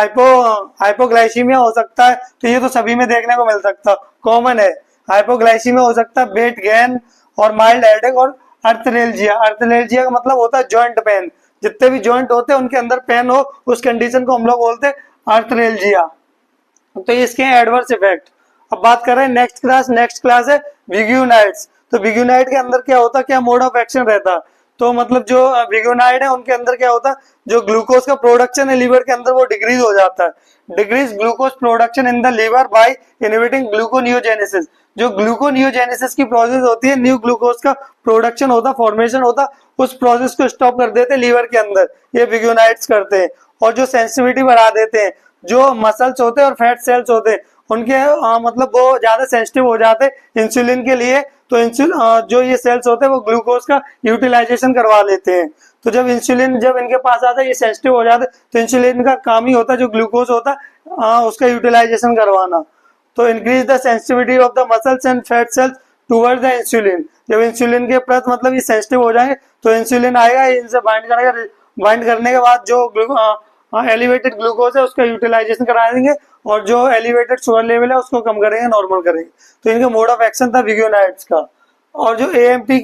हाइपोग्लाइसीमिया हो सकता है, तो ये तो सभी में देखने को मिल सकता, कॉमन है। हाइपोग्लाइसीमिया हो सकता है, वेट गेन और माइल्ड हेडेक और अर्थलेल्जिया। अर्थलेल्जिया का मतलब होता है जॉइंट पेन, जितने भी जॉइंट होते हैं उनके अंदर पेन हो, उस कंडीशन को हम लोग बोलते हैं अर्थलेल्जिया। तो इसके एडवर्स इफेक्ट। अब बात करें नेक्स्ट क्लास है विग्यूनाइड्स। तो विग्यूनाइड के अंदर क्या होता है, क्या मोड ऑफ एक्शन रहता, तो मतलब जो विग्यूनाइड है उनके अंदर क्या होता है, जो ग्लूकोज का प्रोडक्शन है लीवर के अंदर वो डिक्रीज हो जाता है। Decrease glucose production in the liver by inhibiting gluconeogenesis. जो ग्लूकोनियोजेनेसिस की प्रोसेस होती है, न्यू ग्लूकोज का प्रोडक्शन होता, फॉर्मेशन होता, उस प्रोसेस को स्टॉप कर देते लीवर के अंदर, ये विग्यूनाइड्स करते हैं। और जो सेंसिटिविटी बढ़ा देते हैं, जो मसल्स होते हैं और फैट सेल्स होते हैं उनके मतलब वो ज्यादा सेंसिटिव हो जाते हैं इंसुलिन के लिए, तो जो ये सेल्स होते हैं वो ग्लूकोज का यूटिलाइजेशन करवा लेते हैं। तो जब इंसुलिन जब इनके पास आता है, ये सेंसिटिव हो जाते, तो इंसुलिन का काम ही होता है जो ग्लूकोज होता है उसका यूटिलाइजेशन करवाना। तो increase the sensitivity of the muscles and fat cells toward the insulin. जब इंसुलिन के प्रति मतलब ये सेंसिटिव हो जाएंगे तो इंसुलिन आएगा, इनसे बाइंड करेगा बाइंड करने के बाद जो एलिवेटेड ग्लूकोज है उसका यूटिलाइजेशन करा देंगे और जो एलिवेटेड शुगर लेवल है उसको कम करेंगे, नॉर्मल करेंगे। तो इनका मोड ऑफ एक्शन था विग्योनाइट्स का। और जो एएमपी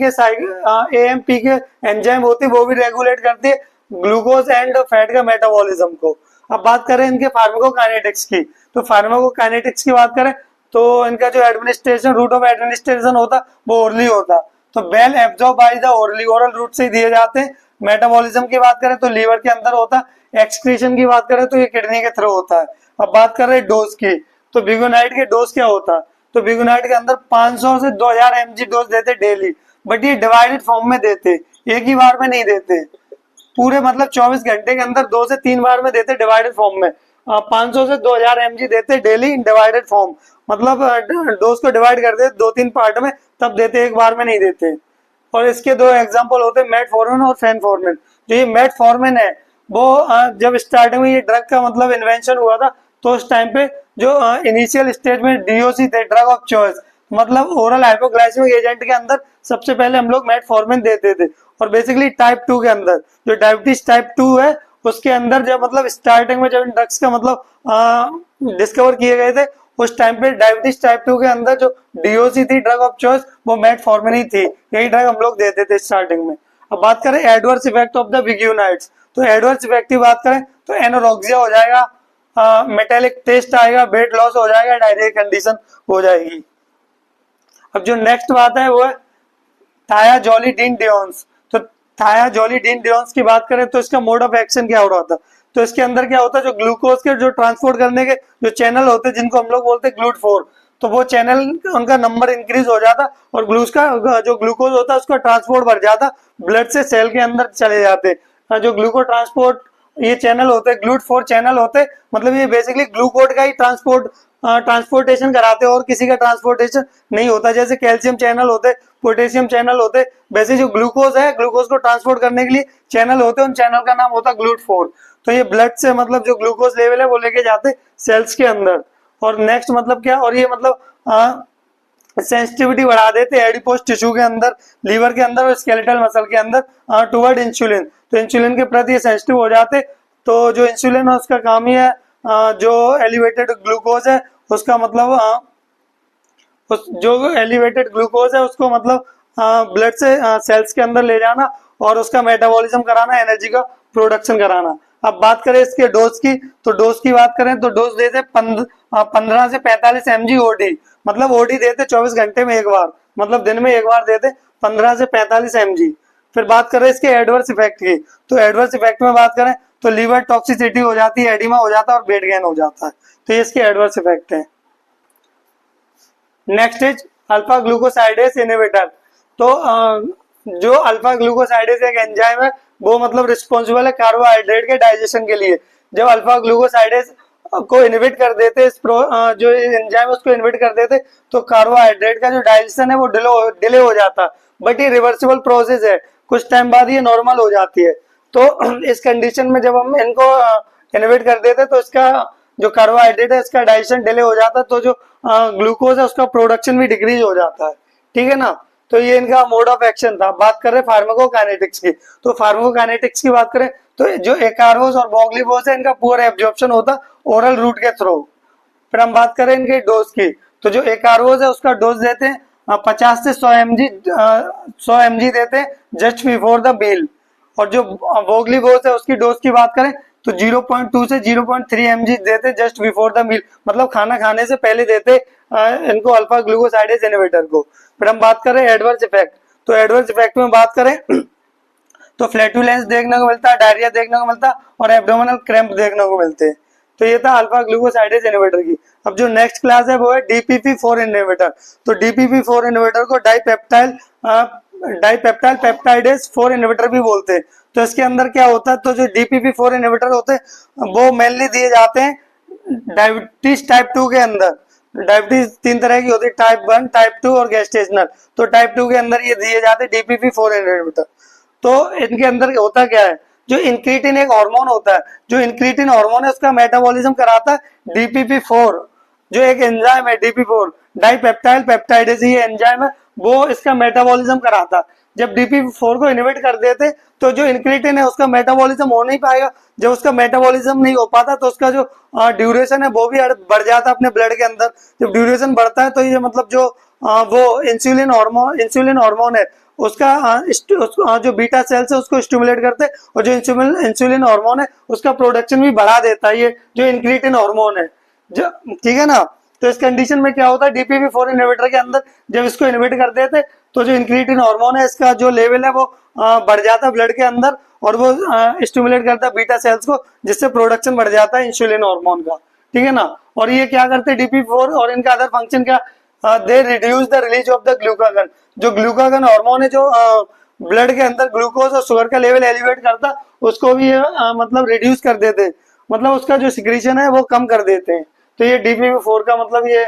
के एंजाइम होती है वो भी रेगुलेट करती है ग्लूकोज एंड फैट का मेटाबॉलिज्म को। अब बात करें इनके फार्माकोकाइनेटिक्स की, तो फार्माकोकाइनेटिक्स की बात करें तो इनका जो एडमिनिस्ट्रेशन रूट ऑफ एडमिनिस्ट्रेशन होता वो ओरली होता, तो well absorb by the orally, oral route से दिए जाते हैं। मेटाबॉलिज्म की बात करें तो लीवर के अंदर होता है। एक्सक्रीशन की बात करें तो ये किडनी के थ्रू होता है। अब बात कर रहे हैं डोज की, तो विगोनाइट के डोज क्या होता है, तो विगोनाइट के अंदर 500 से 2000 mg डोज देते डेली, बट ये डिवाइडेड फॉर्म में देते, एक ही बार में नहीं देते, पूरे मतलब 24 घंटे के अंदर 2 से 3 बार में देते डिवाइडेड फॉर्म में। 500 से 2000 mg देते डेली इन डिवाइडेड फॉर्म, मतलब डोज को डिवाइड कर देते 2-3 पार्ट में, तब देते, एक बार में नहीं देते। और इसके दो एग्जांपल होते हैं मेटफॉर्मिन और फेनफॉर्मिन। जो ये मेटफॉर्मिन है वो जब स्टार्टिंग में ये ड्रग का मतलब इन्वेंशन हुआ था तो उस टाइम पे जो इनिशियल स्टेज में डीओसी थे, ड्रग ऑफ चॉइस, मतलब ओरल हाइपोग्लाइसेमिक एजेंट के अंदर सबसे पहले हम लोग मेटफॉर्मिन देते थे। और बेसिकली टाइप 2 के अंदर जो डायबिटीज टाइप 2 है उसके अंदर जब मतलब स्टार्टिंग में जब इन ड्रग्स का मतलब डिस्कवर किए गए थे उस टाइम पे डायबिटीज टाइप 2 के अंदर जो डीओसी थी, ड्रग ऑफ चॉइस, वो मेटफॉर्मिन ही थी, यही ड्रग हम लोग देते थे स्टार्टिंग में। अब बात करें एडवर्स इफेक्ट ऑफ द विग्यूनाइट्स, तो एडवर्स इफेक्ट की बात करें तो एनोरेक्सिया हो जाएगा, मेटेलिक टेस्ट आएगा, वेट लॉस हो जाएगा, डायरिया कंडीशन हो जाएगी। अब जो नेक्स्ट बात है वो है थायाजोलिडीन डिओन्स। तो थायाजोलिडीन डिओन्स की बात करें तो इसका मोड ऑफ एक्शन क्या हो रहा था, तो इसके अंदर क्या होता है, जो ग्लूकोज के जो ट्रांसपोर्ट करने के जो चैनल होते हैं जिनको हम लोग बोलते हैं GLUT4, तो वो चैनल उनका नंबर इंक्रीज हो जाता और जो ग्लूकोज होता है उसका ट्रांसपोर्ट बढ़ जाता, ब्लड से सेल के अंदर चले जाते। जो ग्लूको ट्रांसपोर्ट ये चैनल होते हैं, GLUT4 चैनल होते, मतलब ये बेसिकली ग्लूकोड का ही ट्रांसपोर्टेशन कराते हैं और किसी का ट्रांसपोर्टेशन नहीं होता। जैसे कैल्शियम चैनल होते, पोटेशियम चैनल होते, वैसे जो ग्लूकोज है, ग्लूकोज को ट्रांसपोर्ट करने के लिए चैनल होते हैं, उन चैनल का नाम होता है GLUT4। तो ये ब्लड से मतलब जो ग्लूकोज लेवल है वो लेके जाते सेल्स के अंदर। और नेक्स्ट मतलब क्या, और ये मतलब सेंसिटिविटी बढ़ा देते एडिपोज टिश्यू के अंदर, लीवर के अंदर और स्केलेटल मसल के अंदर टुवर्ड इंसुलिन, तो इंसुलिन के प्रति ये सेंसिटिव हो जाते। तो जो इंसुलिन है उसका काम ही है जो एलिवेटेड ग्लूकोज है उसका मतलब जो एलिवेटेड ग्लूकोज है उसको मतलब ब्लड से सेल्स के अंदर ले जाना और उसका मेटाबॉलिज्म कराना, एनर्जी का प्रोडक्शन कराना। अब बात करें इसके डोज की, तो डोज की बात करें तो डोज देते 15 से 45 mg ओडी, मतलब ओडी देते 24 घंटे में एक बार, मतलब दिन में एक बार देते 15 से 45 mg। फिर बात करें इसके एडवर्स इफेक्ट की, तो एडवर्स इफेक्ट में बात करें तो लीवर टॉक्सिसिटी हो जाती है, एडिमा हो जाता है और वेट गेन हो जाता है, तो ये इसके एडवर्स इफेक्ट है। Next is alpha glucosidase inhibitor. तो जो अल्फा ग्लूकोसाइडेज एक एंजाइम है वो मतलब रिस्पॉन्सिबल है कार्बोहाइड्रेट के डाइजेशन के लिए। जब अल्फा ग्लूकोसाइडेज को इनहिबिट कर देते, जो एंजाइम उसको इनहिबिट कर देते तो कार्बोहाइड्रेट का जो डाइजेशन है वो डिले हो जाता, बट ये रिवर्सिबल प्रोसेस है, कुछ टाइम बाद ये नॉर्मल हो जाती है। तो इस कंडीशन में जब हम इनको इनहिबिट कर देते तो इसका जो कार्बोहाइड्रेट है इसका डाइजेशन डिले हो जाता है, तो जो ग्लूकोज है उसका प्रोडक्शन भी डिक्रीज हो जाता है, ठीक है ना। तो ये इनका मोड ऑफ एक्शन था। बात करें फार्माकोकाइनेटिक्स की, तो फार्माकोकाइनेटिक्स की बात करें तो जो एकार्वोस और वोगलीवोस है इनका पुअर एब्जॉर्प्शन होता ओरल रूट के थ्रू। फिर हम बात करें इनके डोज की, तो जो एकार्वोस है उसका डोज देते हैं 50 से 100 mg देते हैं जस्ट बिफोर द मील। और जो वोगलीवोस है उसकी डोज की बात करें तो 0.2 से 0.3 mg देते जस्ट बिफोर द मील, मतलब खाना खाने से पहले देते इनको अल्फा ग्लूकोसाइडेज इनहिबिटर को। फिर हम बात करें एडवर्स इफेक्ट, तो एडवर्स इफेक्ट में बात करें तो फ्लैटुलेंस देखने को मिलता है, डायरिया देखने को मिलता है और एब्डोमिनल क्रैम्प देखने को मिलते हैं। तो ये था अल्फा ग्लूकोसाइडेज इनहिबिटर की। अब जो नेक्स्ट क्लास है वो है DPP-4 इनहिबिटर। तो DPP-4 इनहिबिटर को डाइपेप्टाइल पेप्टाइडेज 4 इनहिबिटर भी बोलते हैं। तो इसके अंदर क्या होता है, तो जो DPP-4 इनहिबिटर होते हैं वो मेनली दिए जाते हैं डायबिटीज टाइप 2 के अंदर। डायबिटीज 3 तरह की होती है, टाइप 1, टाइप 2 और गेस्टेशनल। तो टाइप 2 के अंदर ये दिए जाते हैं DPP-4 इनहिबिटर। तो इनके अंदर होता क्या है, जो इंक्रीटिन एक हार्मोन होता है, जो इंक्रीटिन हार्मोन है उसका मेटाबॉलिज्म कराता है DPP-4, जो एक एंजाइम है DPP-4 डाइपेप्टाइल पेप्टाइडेज, ये एंजाइम है वो इसका मेटाबॉलिज्म कराता है। जब DPP4 को इनहिबिट कर देते तो जो इंक्रीटिन है उसका मेटाबॉलिज्म हो नहीं पाएगा। जब उसका मेटाबॉलिज्म नहीं हो पाता तो उसका जो ड्यूरेशन है वो भी बढ़ जाता है अपने ब्लड के अंदर। जब ड्यूरेशन बढ़ता है तो ये मतलब जो वो इंसुलिन हार्मोन है उसका जो बीटा सेल्स है उसको स्टिमुलेट करते हैं और जो इंसुलिन हार्मोन है उसका प्रोडक्शन भी बढ़ा देता है ये जो इंक्रीटिन हार्मोन है। जो ठीक है ना, तो इस कंडीशन में क्या होता है DPP4 इनहिबिटर के अंदर जब इसको इनहिबिट कर देते तो जो इंक्रीटिन हार्मोन है इसका जो लेवल है वो बढ़ जाता है ब्लड के अंदर और वो स्टिमुलेट करता है बीटा सेल्स को, जिससे प्रोडक्शन बढ़ जाता है इंसुलिन हार्मोन का। ठीक है ना, और ये क्या करते हैं DPP4 और इनका अदर फंक्शन क्या, they reduce the release of the glucagon. जो ग्लूकागन हार्मोन है जो ब्लड के अंदर ग्लूकोज और शुगर का लेवल एलिवेट करता उसको भी मतलब रिड्यूस कर देते, मतलब उसका जो सिक्रीशन है वो कम कर देते हैं। तो ये DPP4 का मतलब ये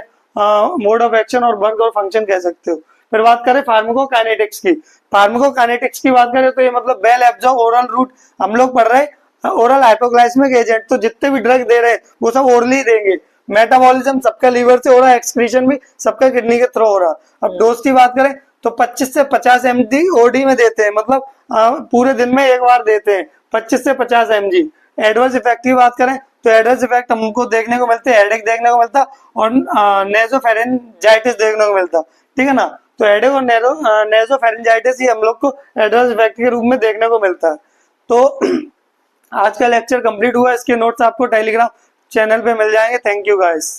मोड ऑफ एक्शन और वर्क और फंक्शन कह सकते हो। फिर बात करें फार्माकोकाइनेटिक्स की। फार्माकोकाइनेटिक्स की बात करें तो ये मतलब वेल एब्जॉर्ब ओरल रूट, हम लोग पढ़ रहे हैं ओरल हाइपोग्लाइसेमिक एजेंट, तो जितने भी ड्रग दे रहे हैं वो सब ओरली देंगे। मेटाबॉलिज्म सबका लीवर से हो रहा है, एक्सक्रीशन भी सबका किडनी के थ्रू हो रहा है। अब डोज की बात करें तो 25 से 50 mg OD में देते हैं, मतलब पूरे दिन में एक बार देते हैं 25 से 50 mg। एडवर्स इफेक्ट की बात करें तो एडवर्स इफेक्ट हमको देखने को मिलते हैं, हेडेक देखने को मिलता और नेजोफेरेंजाइटिस देखने को मिलता। ठीक है ना, तो हेडेक और नेजोफेरेंजाइटिस ही हम लोग को एडवर्स इफेक्ट के रूप में देखने को मिलता है। तो आज का लेक्चर कंप्लीट हुआ, इसके नोट्स आपको टेलीग्राम चैनल पे मिल जाएंगे। Thank you guys.